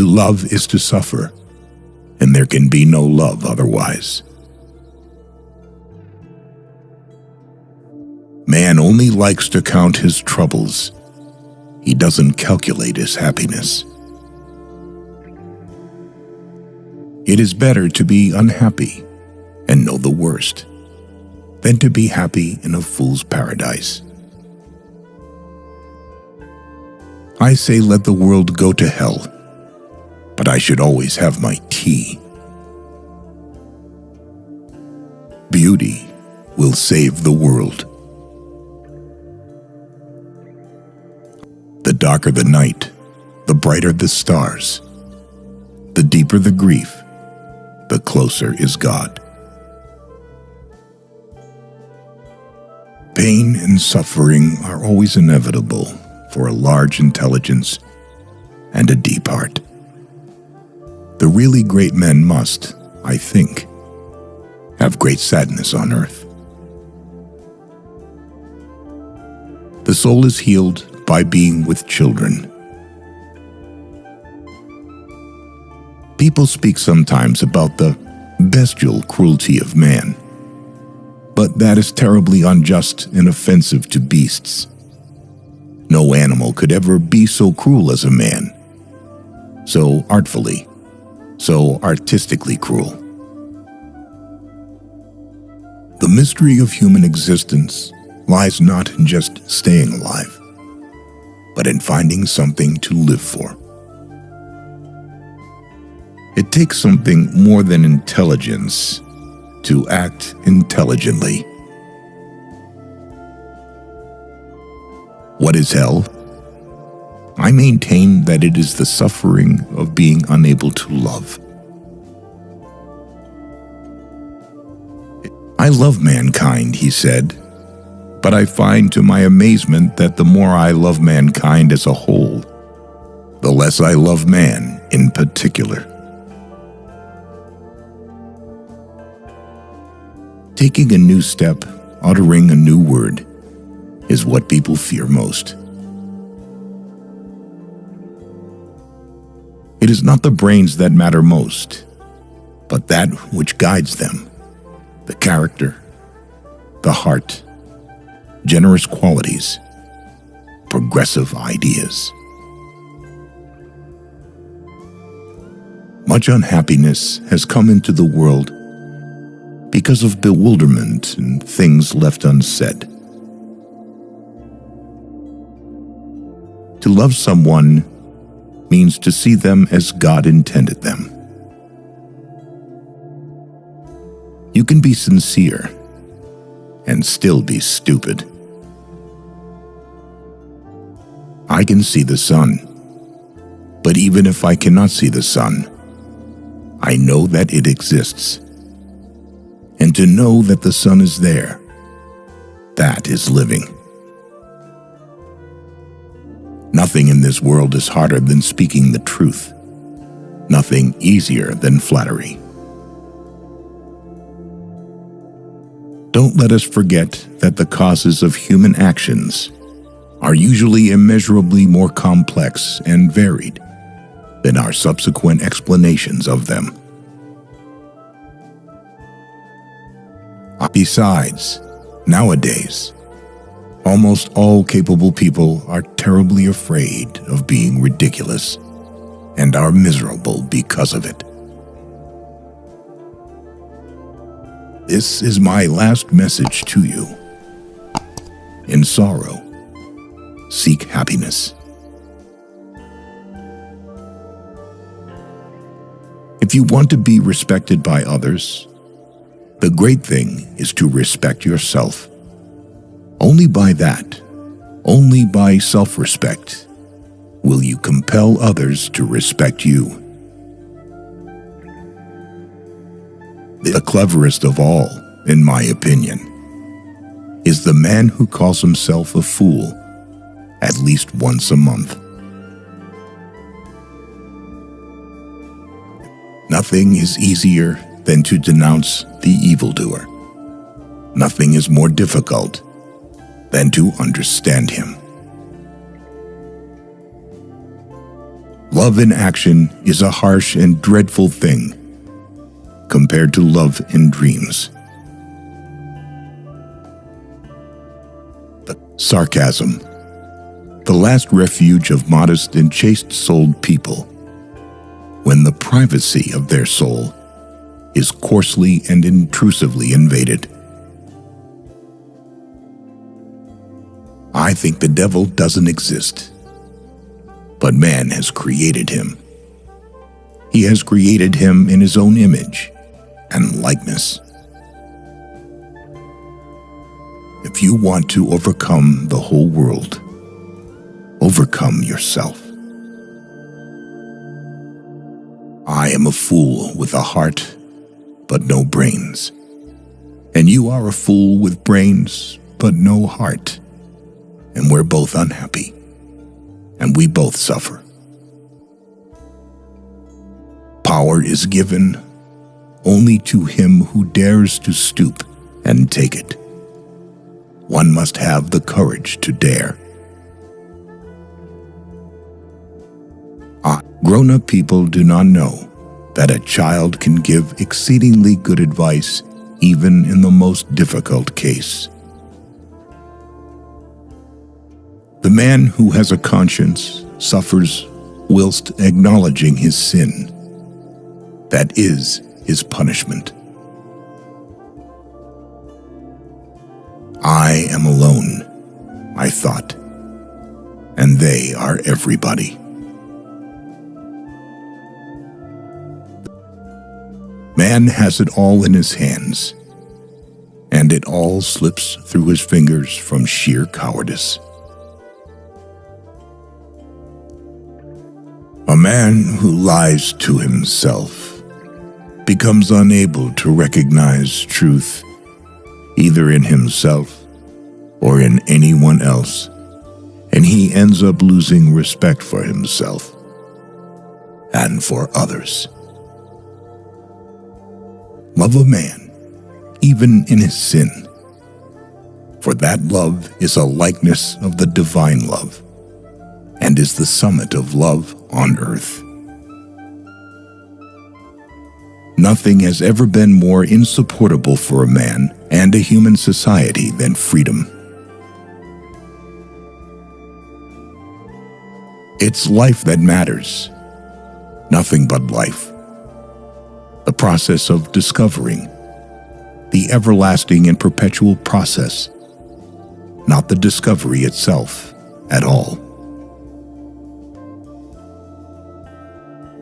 To love is to suffer, and there can be no love otherwise. Man only likes to count his troubles. He doesn't calculate his happiness. It is better to be unhappy and know the worst than to be happy in a fool's paradise. I say let the world go to hell, but I should always have my tea. Beauty will save the world. The darker the night, the brighter the stars. The deeper the grief, the closer is God. Pain and suffering are always inevitable for a large intelligence and a deep heart. The really great men must, I think, have great sadness on earth. The soul is healed by being with children. People speak sometimes about the bestial cruelty of man, but that is terribly unjust and offensive to beasts. No animal could ever be so cruel as a man, so artfully, so artistically cruel. The mystery of human existence lies not in just staying alive, but in finding something to live for. It takes something more than intelligence to act intelligently. What is hell? I maintain that it is the suffering of being unable to love. I love mankind, he said, but I find to my amazement that the more I love mankind as a whole, the less I love man in particular. Taking a new step, uttering a new word, is what people fear most. It is not the brains that matter most, but that which guides them, the character, the heart, generous qualities, progressive ideas. Much unhappiness has come into the world because of bewilderment and things left unsaid. To love someone means to see them as God intended them. You can be sincere and still be stupid. I can see the sun, but even if I cannot see the sun, I know that it exists. And to know that the sun is there, that is living. Nothing in this world is harder than speaking the truth. Nothing easier than flattery. Don't let us forget that the causes of human actions are usually immeasurably more complex and varied than our subsequent explanations of them. Besides, nowadays, almost all capable people are terribly afraid of being ridiculous and are miserable because of it. This is my last message to you. In sorrow, seek happiness. If you want to be respected by others, the great thing is to respect yourself. Only by that, only by self-respect, will you compel others to respect you. The cleverest of all, in my opinion, is the man who calls himself a fool at least once a month. Nothing is easier than to denounce the evildoer. Nothing is more difficult than to understand him. Love in action is a harsh and dreadful thing compared to love in dreams. Sarcasm, the last refuge of modest and chaste-souled people, when the privacy of their soul is coarsely and intrusively invaded. I think the devil doesn't exist, but man has created him. He has created him in his own image and likeness. If you want to overcome the whole world, overcome yourself. I am a fool with a heart, but no brains. And you are a fool with brains, but no heart. And we're both unhappy, and we both suffer. Power is given only to him who dares to stoop and take it. One must have the courage to dare. Grown-up people do not know that a child can give exceedingly good advice even in the most difficult case. The man who has a conscience suffers whilst acknowledging his sin. That is his punishment. I am alone, I thought, and they are everybody. Man has it all in his hands, and it all slips through his fingers from sheer cowardice. A man who lies to himself becomes unable to recognize truth either in himself or in anyone else, and he ends up losing respect for himself and for others. Love a man, even in his sin, for that love is a likeness of the divine love, and is the summit of love on earth. Nothing has ever been more insupportable for a man and a human society than freedom. It's life that matters, nothing but life. The process of discovering, the everlasting and perpetual process, not the discovery itself at all.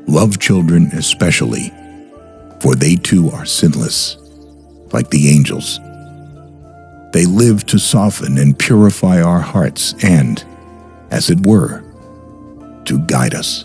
Love children especially, for they too are sinless, like the angels. They live to soften and purify our hearts and, as it were, to guide us.